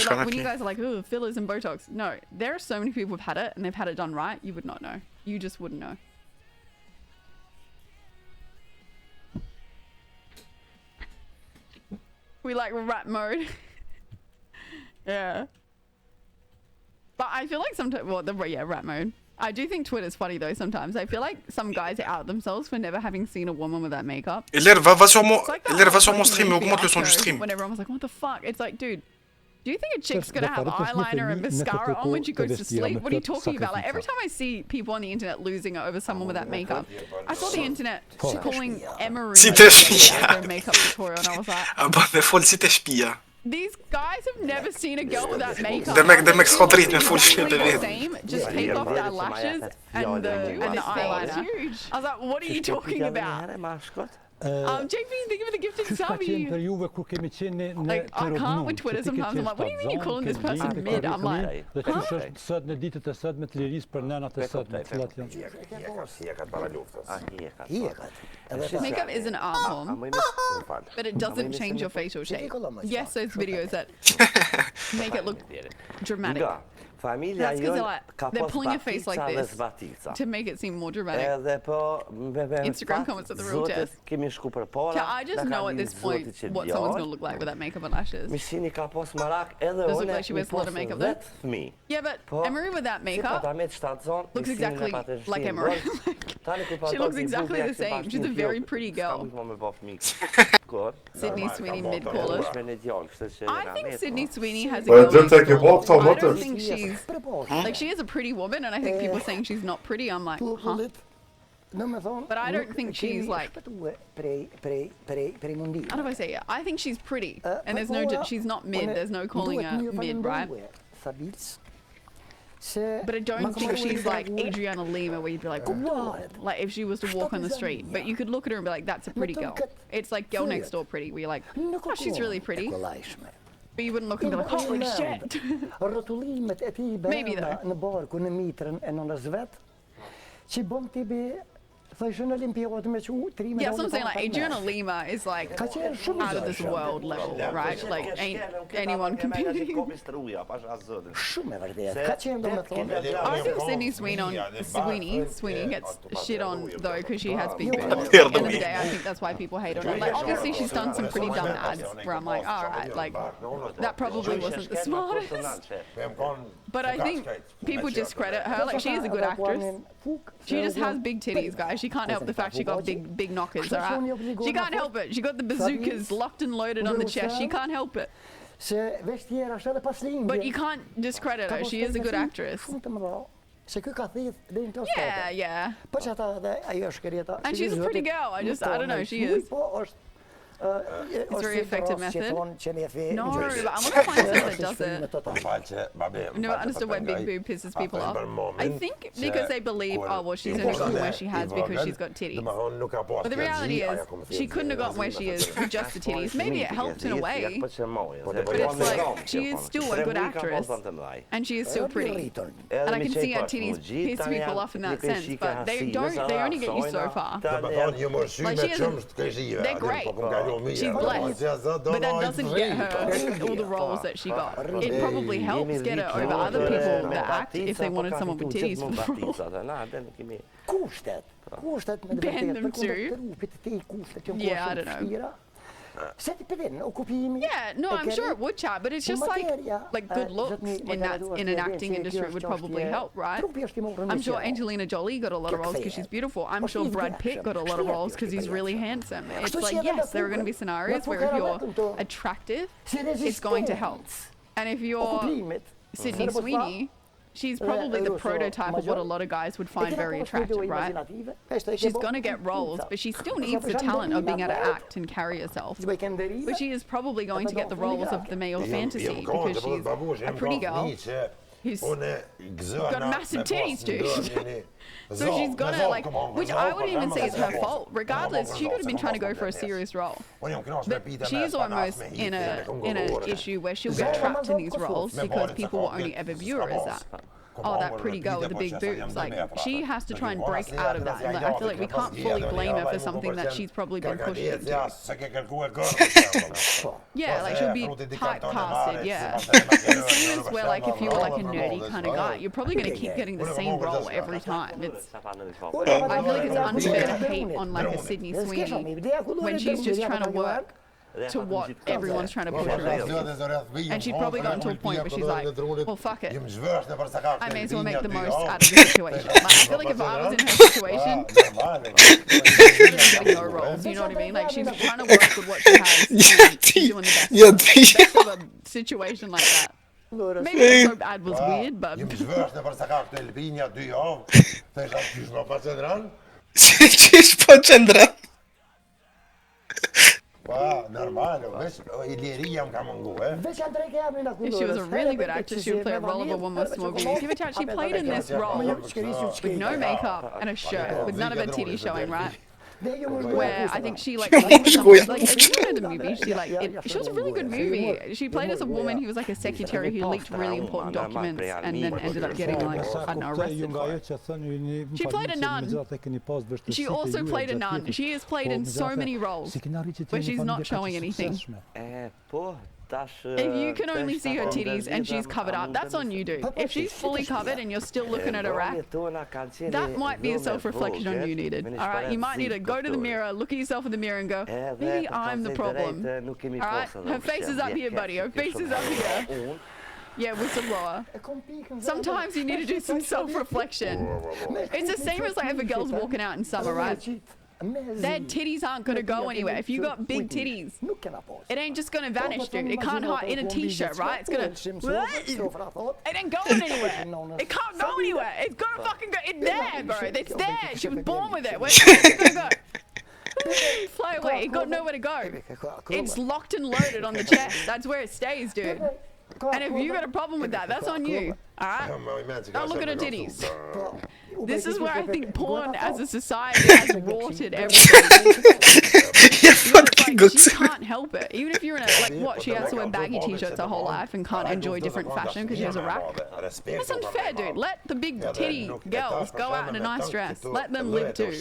like, when you guys are like, ooh, fillers and Botox. No, there are so many people who've had it and they've had it done right. You would not know. You just wouldn't know. We like rat mode. Yeah. But I feel like sometimes, well, yeah, rat mode. I do think Twitter's funny though sometimes. I feel like some guys out themselves for never having seen a woman with that makeup. Et l'air va sur mon stream et augmente le son du stream. When everyone was like, what the fuck? It's like, dude, do you think a chick's gonna have eyeliner and mascara on when she goes to sleep? What are you talking about? Like, every time I see people on the internet losing it over someone with that makeup, I saw the internet calling Emery a makeup tutorial and I was like, Ah bah, men folk sitter spia. these guys have never seen a girl with that makeup. Det mest skaderiet med folk inte vet. Just take off their lashes and the eyeliner. I was like, what are you talking about? JP, thank you for the gifted subby. Like, I can't with Twitter sometimes. I'm like, what do you mean you're calling this person mid? I'm like, huh? Makeup is an art form, but it doesn't change your facial shape. Yes, those videos that make it look dramatic. That's because they're pulling your face like this to make it seem more dramatic. Instagram comments are the real test. Yeah, I just know at this point what someone's going to look like with that makeup and lashes. Does it look like she wears a lot of makeup though? Yeah, but Emery with that makeup looks exactly like Emery. She looks exactly the same. She's a very pretty girl. Sydney Sweeney mid-caller. I think Sydney Sweeney has a girl next door. I don't think she's like, she is a pretty woman, and I think people saying she's not pretty, I'm like, huh? But I don't think she's like, how do I say it? I think she's pretty, and there's no, she's not mid, there's no calling her mid, right? But I don't think she's like Adriana Lima, where you'd be like, whoa, like if she was to walk on the street. But you could look at her and be like, that's a pretty girl. It's like girl next door pretty, where you're like, oh, she's really pretty. But you wouldn't look and be like, holy shit. Maybe though. Yeah, that's what I'm saying. Like, Adriana Lima is like out of this world level, right? Like, ain't anyone competing. I think Sydney Sweeney gets shit on though because she has big boobs. At the end of the day, I think that's why people hate on her. Like, obviously she's done some pretty dumb ads where I'm like, all right, like that probably wasn't the smartest. But I think people discredit her. Like, she is a good actress. She just has big titties, guys. She can't help the fact she got big knockers, alright? She can't help it. She got the bazookas locked and loaded on the chest. She can't help it. But you can't discredit her. She is a good actress. Yeah, yeah. And she's a pretty girl. I don't know, she is. It's a very effective method. No, but I want to find someone that does it. I've never understood why big boob pisses people off. I think because they believe, oh, well, she's only gotten where she has because she's got titties. But the reality is, she couldn't have gotten where she is with just the titties. Maybe it helped in a way, but it's like, she is still a good actress, and she is still pretty. And I can see her titties piss people off in that sense, but they only get you so far. Like, they're great. She's blessed, but that doesn't get her all the roles that she got. It probably helps get her over other people that act if they wanted someone with titties for the role. Ban them too? Yeah, I don't know. Yeah, no, I'm sure it would, chat, but it's just like good looks in an acting industry would probably help, right? I'm sure Angelina Jolie got a lot of roles because she's beautiful. I'm sure Brad Pitt got a lot of roles because he's really handsome. It's like, yes, there are going to be scenarios where if you're attractive, it's going to help. And if you're Sydney Sweeney, she's probably the prototype of what a lot of guys would find very attractive, right? She's gonna get roles, but she still needs the talent of being able to act and carry herself. But she is probably going to get the roles of the male fantasy because she's a pretty girl who's got massive titties, dude. So she's gonna, like, which I wouldn't even say is her fault. Regardless, she could have been trying to go for a serious role. But she's almost in an issue where she'll get trapped in these roles because people will only ever view her as that. oh, that pretty girl with the big boobs. Like, she has to try and break out of that. And I feel like we can't fully blame her for something that she's probably been pushed into. Yeah, like she'll be typecasted, yeah. The thing is where, like, if you were like a nerdy kind of guy, you're probably going to keep getting the same role every time. I feel like it's unfair to hate on like a Sydney Sweeney when she's just trying to work to what everyone's trying to push her into. And she'd probably gotten to a point where she's like, well, fuck it. I may as well make the most out of the situation. Like, I feel like if I was in her situation, she's getting no roles, you know what I mean? Like, she's trying to work with what she has and she's doing the best of a situation like that. Maybe the soap ad was weird, but... Češ pa Chandra. If she was a really good actress, she would play a role of a woman with small boobies. Give a chat, she played in this role with no makeup and a shirt, with none of her titties showing, right? Where I think she like, if you know the movie, she was a really good movie. She played as a woman who was like a secretary who leaked really important documents and then ended up getting like, I don't know, arrested for it. She played a nun. She also played a nun. She has played in so many roles where she's not showing anything. If you can only see her titties and she's covered up, that's on you, dude. If she's fully covered and you're still looking at her rack, that might be a self-reflection on you needed. Alright, you might need to go to the mirror, look at yourself in the mirror and go, maybe I'm the problem. Alright, her face is up here, buddy. Her face is up here. Yeah, whistleblower. Sometimes you need to do some self-reflection. It's the same as like if a girl's walking out in summer, right? Their titties aren't going to go anywhere. If you got big titties, it ain't just going to vanish, dude. It can't hide in a t-shirt, right? It's going to... It ain't going anywhere. It can't go anywhere. It's going to fucking go... It's there, bro. It's there. She was born with it. Where's it going to go? Fly away. It got nowhere to go. It's locked and loaded on the chest. That's where it stays, dude. And if you got a problem with that, that's on you. Alright? Don't look at her titties. This is where I think porn as a society has rotted everything. She can't help it. Even if you're in a, like, what, she has to wear baggy t-shirts her whole life and can't enjoy different fashion because she has a rack. That's unfair, dude. Let the big titty girls go out in a nice dress. Let them live too.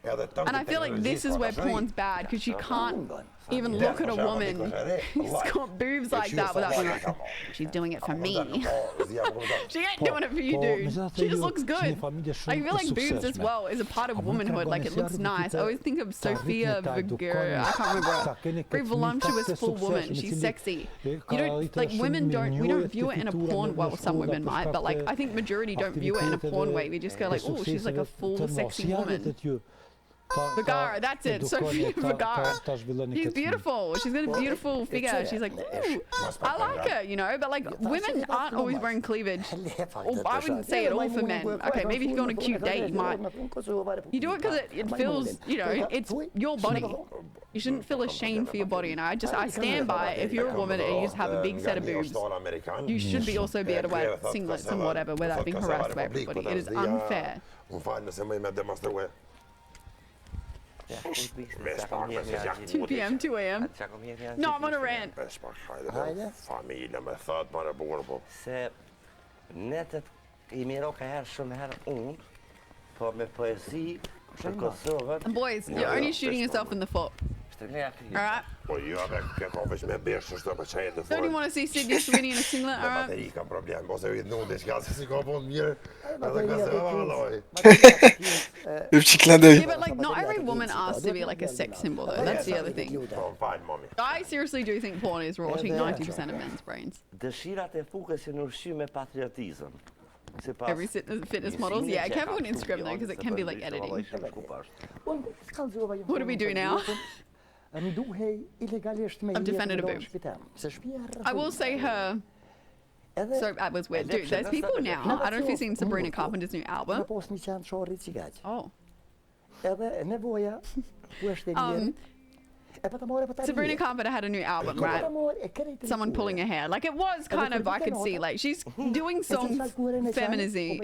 And I feel like this is where porn's bad, because you can't even look at a woman who's got boobs like that without being like, she's doing it for me. She ain't doing it for you, dude. She just looks good. I feel like boobs as well is a part of womanhood. Like, it looks nice. I always think of Sofia Vergara. I can't remember her. Very voluptuous, full woman. She's sexy. You don't, like, women don't, we don't view it in a porn, well, some women might, but like, I think majority don't view it in a porn way. We just go like, oh, she's like a full, sexy woman. Vergara, that's it. Sofia Vergara. She's beautiful. She's got a beautiful figure. She's like, ooh, I like her, you know. But like, women aren't always wearing cleavage. Or I wouldn't say it all for men. Okay, maybe if you go on a cute date, you might. You do it because it feels, you know, it's your body. You shouldn't feel ashamed for your body, and I stand by it. If you're a woman and you just have a big set of boobs, you should also be able to wear singlets and whatever without being harassed by everybody. It is unfair. 2 p.m., 2 a.m. No, I'm on a rant. And boys, you're only shooting yourself in the foot. Alright? Don't you want to see Sydney Sweeney in a singlet? Alright? Yeah, but like, not every woman asks to be like a sex symbol though. That's the other thing. I seriously do think porn is rotting 90% of men's brains. Every fitness models? Yeah, I can't put on Instagram though, because it can be like editing. What do we do now? I've defended a boob. I will say her soap ad was weird. Dude, there's people now. I don't know if you've seen Sabrina Carpenter's new album. Oh. Sabrina Carpenter had a new album, right? Someone pulling her hair. Like, it was kind of, I could see, like, she's doing songs feminism-y,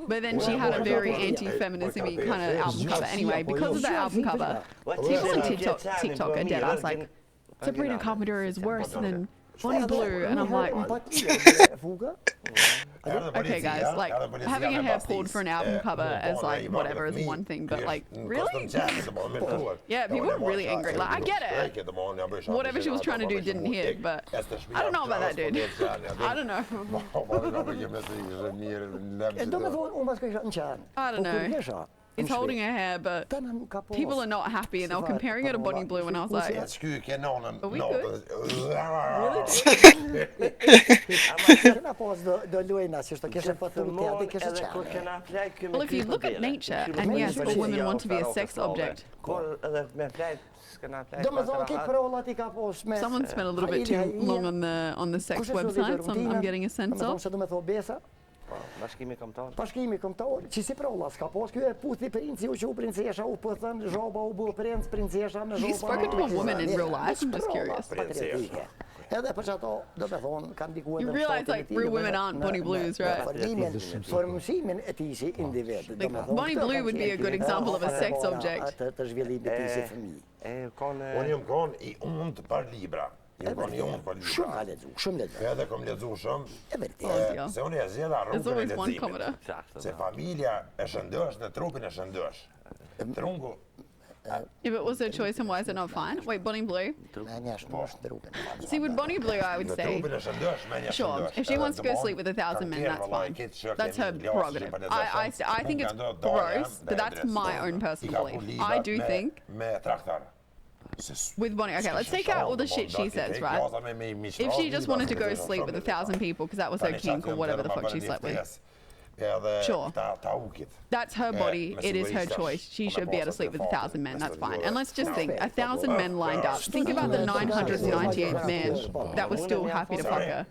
but then she had a very anti-feminism-y kind of album cover. Anyway, because of the album cover, people on TikTok are dead. I was like, Sabrina Carpenter is worse than Bonnie Blue, and I'm like, okay, guys, like having a hair pulled for an album cover as like whatever is one thing, but like really, yeah, people are really angry. Like I get it. Whatever she was trying to do didn't hit, but I don't know about that dude. I don't know. I don't know. He's holding her hair, but people are not happy, and they were comparing her to Bonnie Blue, and I was like, are we good? Well, if you look at nature, and yes, all women want to be a sex object. Someone spent a little bit too long on the sex websites. I'm getting a sense of. He's spoken to a woman in real life. I'm just curious. You realize like real women aren't Bonnie Blues, right? Like, Bonnie Blue would be a good example of a sex object. There's always one commenter. If it was her choice, and why is it not fine? Wait, Bonnie Blue? See, with Bonnie Blue, I would say, sure, if she wants to go sleep with 1,000 men, that's fine. That's her prerogative. I think it's gross, but that's my own personal belief. I do think with Bonnie, okay, let's take out all the shit she says, right? If she just wanted to go sleep with 1,000 people because that was her kink or whatever the fuck she slept with, sure. That's her body. It is her choice. She should be able to sleep with 1,000 men. That's fine. And let's just think, 1,000 men lined up. Think about the 998th man that was still happy to fuck her.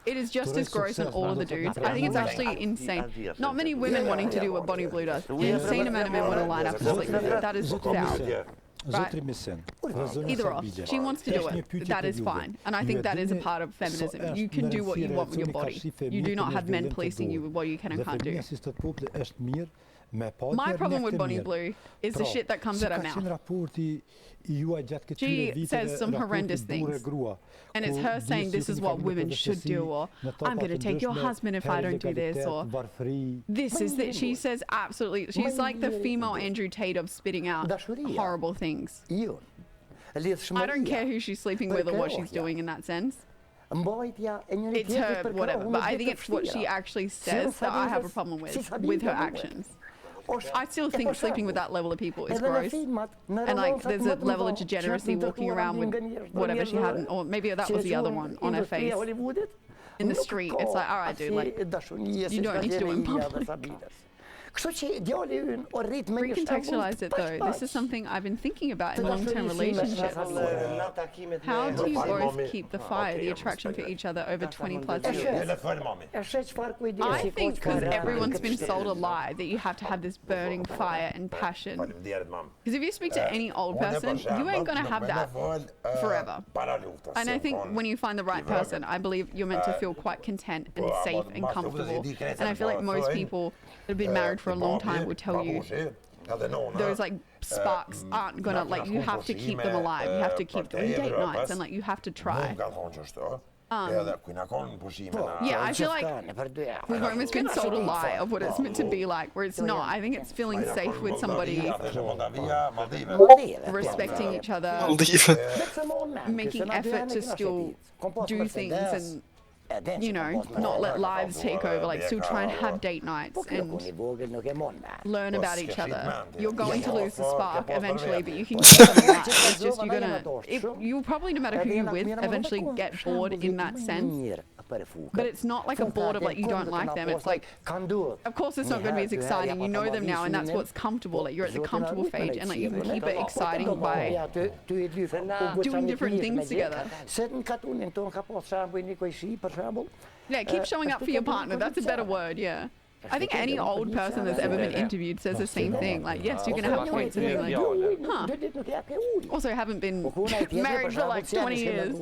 It is just as gross in all of the dudes. I think it's actually insane. Not many women wanting to do what Bonnie Blue does. An insane amount of men want to line up to sleep with her. That is foul. Right? Either or. She wants to do it. That is fine. And I think that is a part of feminism. You can do what you want with your body. You do not have men policing you with what you can and can't do. My problem with Bonnie Blue is the shit that comes out of her mouth. She says some horrendous things. And it's her saying this is what women should do, or I'm going to take your husband if I don't do this, or this is that. She says absolutely. She's like the female Andrew Tate of spitting out horrible things. I don't care who she's sleeping with or what she's doing in that sense. It's her whatever, but I think it's what she actually says that I have a problem with her actions. I still think sleeping with that level of people is gross. And like there's a level of degeneracy walking around with whatever she had, or maybe that was the other one on her face in the street. It's like, all right, dude, like you don't need to do it in public. Recontextualize it though. This is something I've been thinking about in long-term relationships. How do you both keep the fire, the attraction for each other over 20 plus years? I think because everyone's been sold a lie that you have to have this burning fire and passion. Because if you speak to any old person, you ain't gonna have that forever. And I think when you find the right person, I believe you're meant to feel quite content and safe and comfortable. And I feel like most people that have been married for a long time would tell you those like sparks aren't gonna, like, you have to keep them alive. You have to keep doing date nights and like you have to try. Yeah, I feel like we've almost been sold a lie of what it's meant to be like, where it's not. I think it's feeling safe with somebody, respecting each other, making effort to still do things and, you know, not let lives take over, like still try and have date nights and learn about each other. You're going to lose the spark eventually, but you can keep them alive. It's just you'll probably, no matter who you're with, eventually get bored in that sense. But it's not like a bored of like you don't like them. It's like, of course it's not going to be as exciting. You know them now, and that's what's comfortable. Like you're at the comfortable phase, and like you can keep it exciting by doing different things together. Yeah, keep showing up for your partner. That's a better word, yeah. I think any old person that's ever been interviewed says the same thing. Like, yes, you're gonna have points and being like, huh. Also, haven't been married for like 20 years.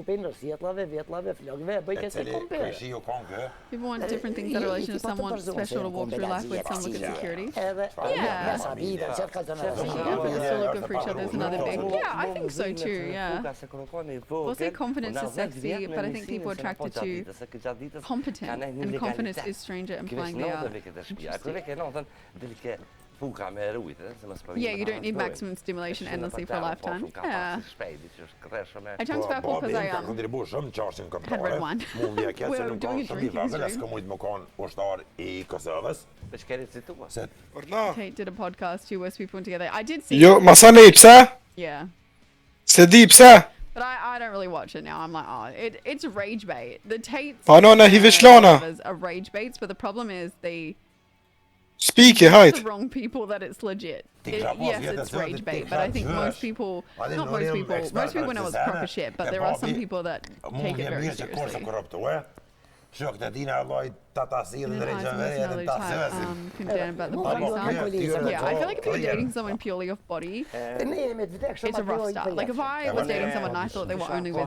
People want different things in a relationship. Some want special to walk through life with, some look at security. Yeah. Still look good for each other is another big. Yeah, I think so too. Yeah. We'll say confidence is sexy, but I think people are attracted to competent, and confidence is stranger implying they are. Yeah, you don't need maximum stimulation endlessly for a lifetime. Yeah. I jumped back because I had red wine. We're doing a drinking stream. Kate did a podcast, two West people together. I did see. Jo, massa nipsa. Yeah. Se dipsa. But I don't really watch it now. I'm like, oh, it's rage bait. The Tates are rage baits, but the problem is they speak the wrong people that it's legit. Yes, it's rage bait, but I think most people know it's proper shit, but there are some people that take it very seriously. Condemn about the body size. Yeah, I feel like if you're dating someone purely off body, it's a rough start. Like if I was dating someone and I thought they were only with